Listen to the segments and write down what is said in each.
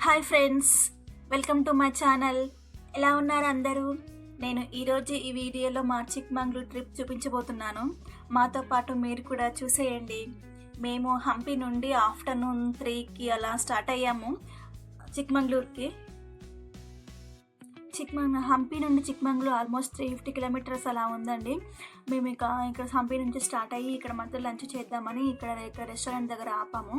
Hi friends, welcome to my channel. ఎలా ఉన్నారు అందరూ? నేను ఈరోజు ఈ వీడియోలో మా చిక్మంగళూరు ట్రిప్ చూపించబోతున్నాను. మాతో పాటు మీరు కూడా చూసేయండి. మేము హంపి నుండి ఆఫ్టర్నూన్ 3కి అలా స్టార్ట్ అయ్యాము చిక్మంగళూరుకి. హంపి నుండి చిక్మంగళూరు ఆల్మోస్ట్ 350 కిలోమీటర్స్ అలా ఉందండి. మేము ఇక్కడ హంపి నుంచి స్టార్ట్ అయ్యి ఇక్కడ మాత్రం లంచ్ చేద్దామని ఇక్కడ రెస్టారెంట్ దగ్గర ఆపాము.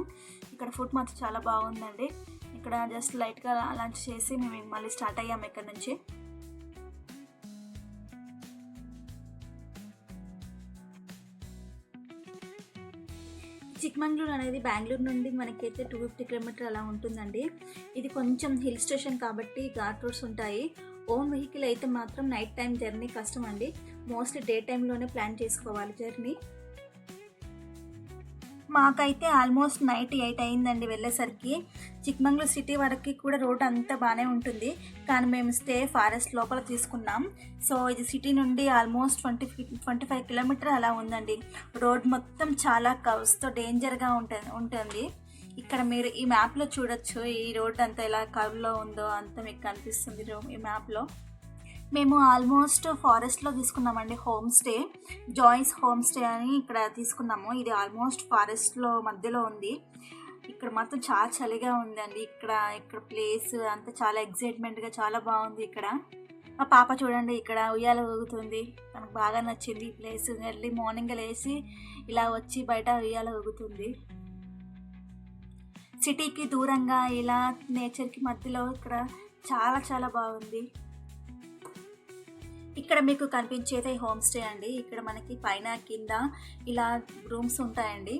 ఇక్కడ ఫుడ్ మాత్రం చాలా బాగుందండి. ఇక్కడ జస్ట్ లైట్గా లంచ్ చేసి మేము మళ్ళీ స్టార్ట్ అయ్యాము ఇక్కడ నుంచి. చిక్మంగళూరు అనేది బెంగళూరు నుండి మనకైతే 250 కిలోమీటర్ అలా ఉంటుందండి. ఇది కొంచెం హిల్ స్టేషన్ కాబట్టి ఘాట్ రోడ్స్ ఉంటాయి. ఓన్ వెహికల్ అయితే మాత్రం నైట్ టైం జర్నీ కష్టం అండి. మోస్ట్లీ డే టైంలోనే ప్లాన్ చేసుకోవాలి జర్నీ. మాకైతే ఆల్మోస్ట్ నైట్ 8 అయిందండి వెళ్ళేసరికి. చిక్మంగళూరు సిటీ వరకు కూడా రోడ్ అంతా బాగానే ఉంటుంది, కానీ మేము స్టే ఫారెస్ట్ లోపల తీసుకున్నాం. సో ఇది సిటీ నుండి ఆల్మోస్ట్ 25 కిలోమీటర్ అలా ఉందండి. రోడ్ మొత్తం చాలా కర్వ్స్తో డేంజర్గా ఉంటుంది. ఇక్కడ మీరు ఈ మ్యాప్లో చూడొచ్చు, ఈ రోడ్ అంతా ఎలా కర్వ్లో ఉందో అంతా మీకు కనిపిస్తుంది ఈ మ్యాప్లో. మేము ఆల్మోస్ట్ ఫారెస్ట్లో తీసుకున్నామండి home stay. Joy's home stay అని ఇక్కడ తీసుకున్నాము. ఇది ఆల్మోస్ట్ ఫారెస్ట్లో మధ్యలో ఉంది. ఇక్కడ మాత్రం చాలా చలిగా ఉందండి. ఇక్కడ ప్లేస్ అంతా చాలా ఎగ్జైట్మెంట్గా చాలా బాగుంది. ఇక్కడ మా పాప చూడండి ఇక్కడ ఉయ్యాల ఊగుతుంది. తనకు బాగా నచ్చింది ఈ ప్లేస్. ఎర్లీ మార్నింగ్ లేచి ఇలా వచ్చి బయట ఉయ్యాల ఊగుతుంది. సిటీకి దూరంగా ఇలా నేచర్కి మధ్యలో ఇక్కడ చాలా చాలా బాగుంది. ఇక్కడ మీకు కనిపించేది హోమ్ స్టే అండి. ఇక్కడ మనకి పైన కింద ఇలా రూమ్స్ ఉంటాయండి.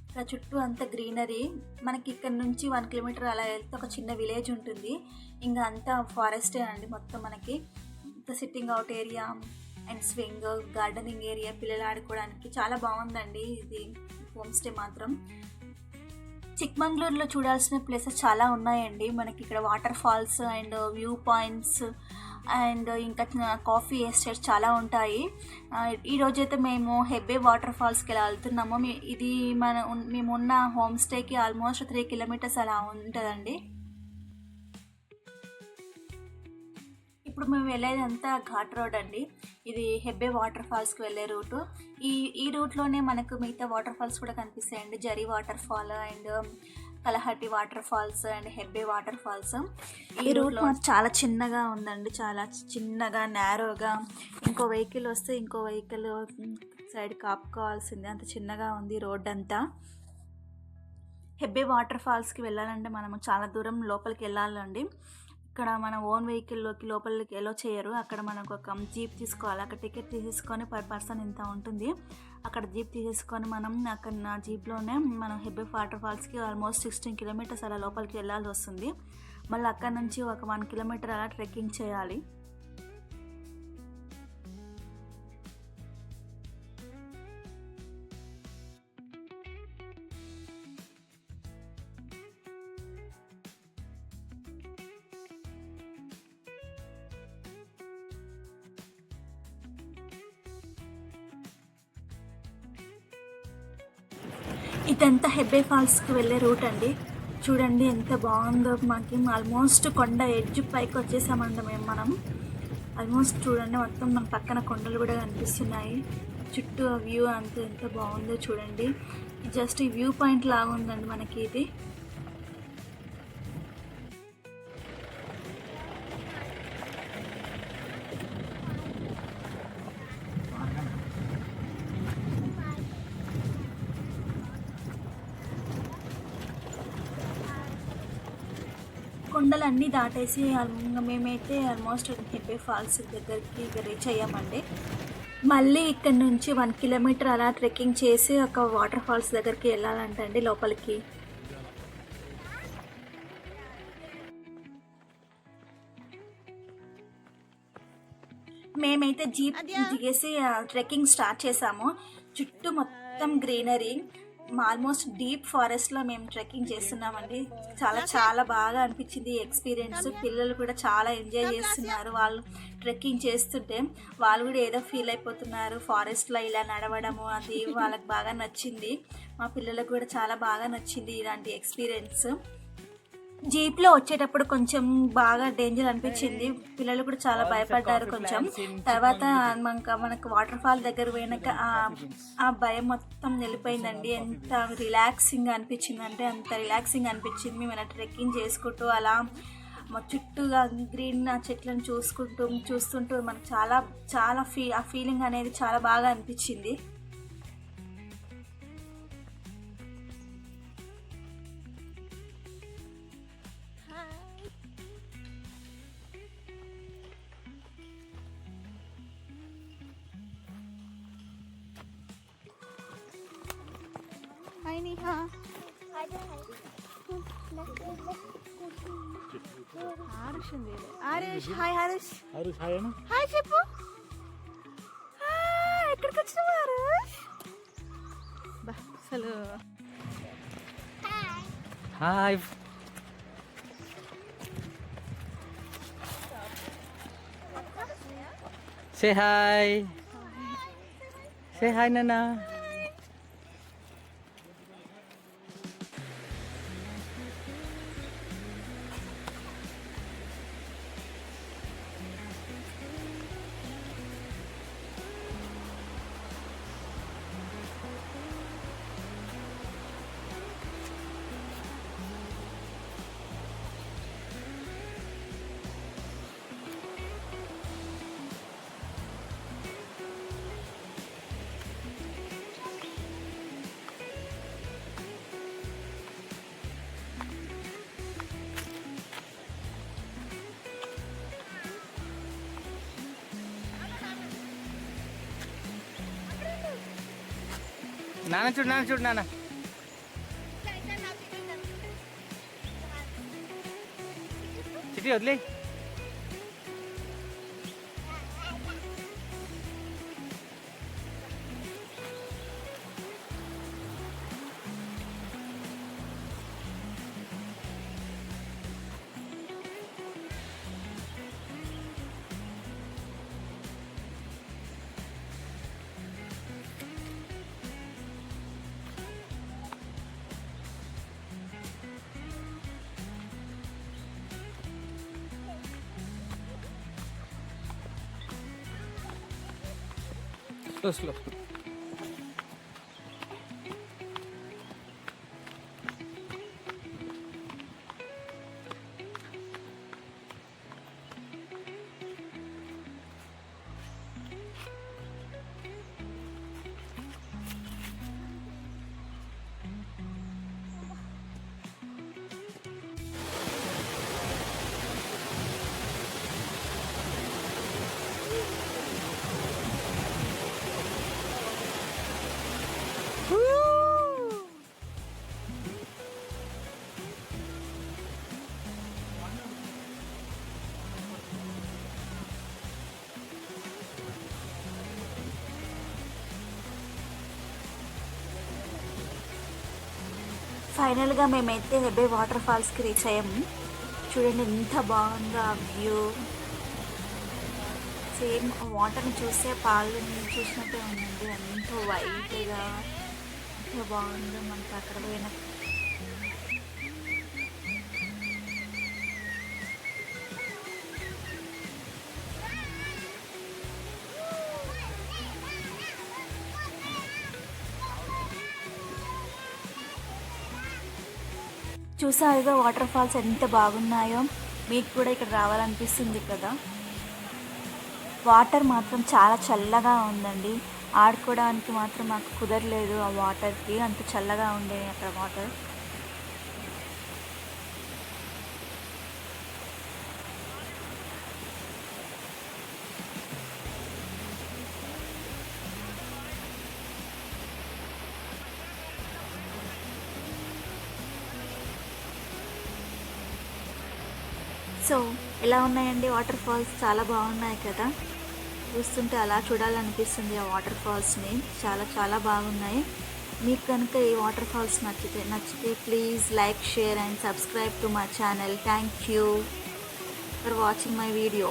ఇక్కడ చుట్టూ అంత గ్రీనరీ. మనకి ఇక్కడ నుంచి 1 కిలోమీటర్ అలా వెళ్తే ఒక చిన్న విలేజ్ ఉంటుంది. ఇంకా అంతా ఫారెస్టే అండి మొత్తం. మనకి sitting out area and swing gardening area, పిల్లలు ఆడుకోవడానికి చాలా బాగుందండి ఇది హోమ్ స్టే మాత్రం. చిక్మంగళూరులో చూడాల్సిన ప్లేసెస్ చాలా ఉన్నాయండి. మనకి ఇక్కడ water falls and viewpoints and ఇంకా కాఫీ ఎస్టేట్స్ చాలా ఉంటాయి. ఈరోజైతే మేము హెబ్బే వాటర్ ఫాల్స్కి ఇలా వెళ్తున్నాము. ఇది మేమున్న హోమ్ స్టేకి ఆల్మోస్ట్ 3 కిలోమీటర్స్ అలా ఉంటుందండి. ఇప్పుడు మేము వెళ్ళేదంతా ఘాట్ రోడ్ అండి. ఇది హెబ్బే వాటర్ ఫాల్స్కి వెళ్ళే రూటు. ఈ రూట్లోనే మనకు మిగతా వాటర్ ఫాల్స్ కూడా కనిపిస్తాయండి. Jhari water fall and Kalhatti water falls and Hebbe water falls. ఈ రూట్లో చాలా చిన్నగా ఉందండి, చాలా చిన్నగా నేరోగా. ఇంకో వెహికల్ వస్తే ఇంకో వెహికల్ సైడ్ కాపుకోవాల్సిందే, అంత చిన్నగా ఉంది రోడ్ అంతా. హెబ్బే వాటర్ ఫాల్స్కి వెళ్ళాలంటే మనము చాలా దూరం లోపలికి వెళ్ళాలండి. ఇక్కడ మన ఓన్ వెహికల్లోకి లోపలికి ఎలో చేయరు. అక్కడ మనకు ఒక జీప్ తీసుకోవాలి. అక్కడ టికెట్ తీసేసుకొని పర్ పర్సన్ ఇంత ఉంటుంది. అక్కడ జీప్ తీసేసుకొని మనం అక్కడ నా జీప్లోనే మనం హెబ్బే వాటర్ ఫాల్స్కి ఆల్మోస్ట్ 16 కిలోమీటర్స్ అలా లోపలికి వెళ్ళాల్సి వస్తుంది. మళ్ళీ అక్కడ నుంచి ఒక 1 కిలోమీటర్ అలా ట్రెక్కింగ్ చేయాలి. ఇదంతా హెబ్బే ఫాల్స్కి వెళ్ళే రూట్ అండి. చూడండి ఎంత బాగుందో. మాకు ఆల్మోస్ట్ కొండ ఎడ్జ్ పైకి వచ్చేసామండి మనం. ఆల్మోస్ట్ చూడండి మొత్తం మన పక్కన కొండలు కూడా కనిపిస్తున్నాయి. చుట్టూ ఆ వ్యూ అంతా ఎంత బాగుందో చూడండి. జస్ట్ ఈ వ్యూ పాయింట్ లాగా ఉందండి మనకి ఇది. కొండలన్నీ దాటేసి మేమైతే ఆల్మోస్ట్ హెబ్బే ఫాల్స్ దగ్గరికి రీచ్ అయ్యామండి. మళ్ళీ ఇక్కడ నుంచి 1 కిలోమీటర్ అలా ట్రెక్కింగ్ చేసి ఒక వాటర్ ఫాల్స్ దగ్గరికి వెళ్ళాలంటండి లోపలికి. మేమైతే జీప్ దిగేసి ట్రెక్కింగ్ స్టార్ట్ చేసాము. చుట్టూ మొత్తం గ్రీనరీ. ఆల్మోస్ట్ డీప్ ఫారెస్ట్లో మేము ట్రెక్కింగ్ చేస్తున్నామండి. చాలా చాలా బాగా అనిపించింది ఈ ఎక్స్పీరియన్స్. పిల్లలు కూడా చాలా ఎంజాయ్ చేస్తున్నారు. వాళ్ళు ట్రెక్కింగ్ చేస్తుంటే వాళ్ళు కూడా ఏదో ఫీల్ అయిపోతున్నారు. ఫారెస్ట్లో ఇలా నడవడము అది వాళ్ళకి బాగా నచ్చింది. మా పిల్లలకు కూడా చాలా బాగా నచ్చింది ఇలాంటి ఎక్స్పీరియన్స్. జీప్లో వచ్చేటప్పుడు కొంచెం బాగా డేంజర్ అనిపించింది, పిల్లలు కూడా చాలా భయపడ్డారు కొంచెం. తర్వాత మనకు వాటర్ ఫాల్ దగ్గర పోయినాక ఆ భయం మొత్తం వెళ్ళిపోయిందండి. ఎంత రిలాక్సింగ్ అనిపించింది అంటే అంత రిలాక్సింగ్ అనిపించింది. మేము ఇలా ట్రెక్కింగ్ చేసుకుంటూ అలా మా చుట్టూగా గ్రీన్ చెట్లను చూస్తుంటూ మనకు చాలా చాలా ఆ ఫీలింగ్ అనేది చాలా బాగా అనిపించింది. హాయ్ నీహా. హారుష్ ఉంది. హారుష్ హాయ్. హారుష్ హాయ్ చెప్పు. ఎక్కడికి వచ్చినావు హారుష్? అసలు hi. Say hi. Say hi, Nana. నాన్న చూడు నాన్న. చిటి వదిలే. స్లో. ఫైనల్గా మేమైతే హెబ్బే వాటర్ ఫాల్స్కి రీచ్ అయ్యాము. చూడండి ఎంత బాగుందో ఆ వ్యూ. సేమ్ వాటర్ని చూస్తే పాలని చూసినట్టే ఉందండి. ఎంతో వైట్గా ఎంత బాగుందో మనకి అక్కడ పోయిన. చూసారుగా వాటర్ ఫాల్స్ ఎంత బాగున్నాయో. మీకు కూడా ఇక్కడ రావాలనిపిస్తుంది కదా. వాటర్ మాత్రం చాలా చల్లగా ఉందండి. ఆడుకోవడానికి మాత్రం మాకు కుదరలేదు ఆ వాటర్కి, అంత చల్లగా ఉండే అక్కడ వాటర్. సో ఎలా ఉన్నాయండి వాటర్ ఫాల్స్? చాలా బాగున్నాయి కదా. చూస్తుంటే అలా చూడాలనిపిస్తుంది ఆ వాటర్ ఫాల్స్ని. చాలా చాలా బాగున్నాయి. మీకు కనుక ఈ వాటర్ ఫాల్స్ నచ్చితే please like, share and subscribe to my channel. Thank you for watching my video.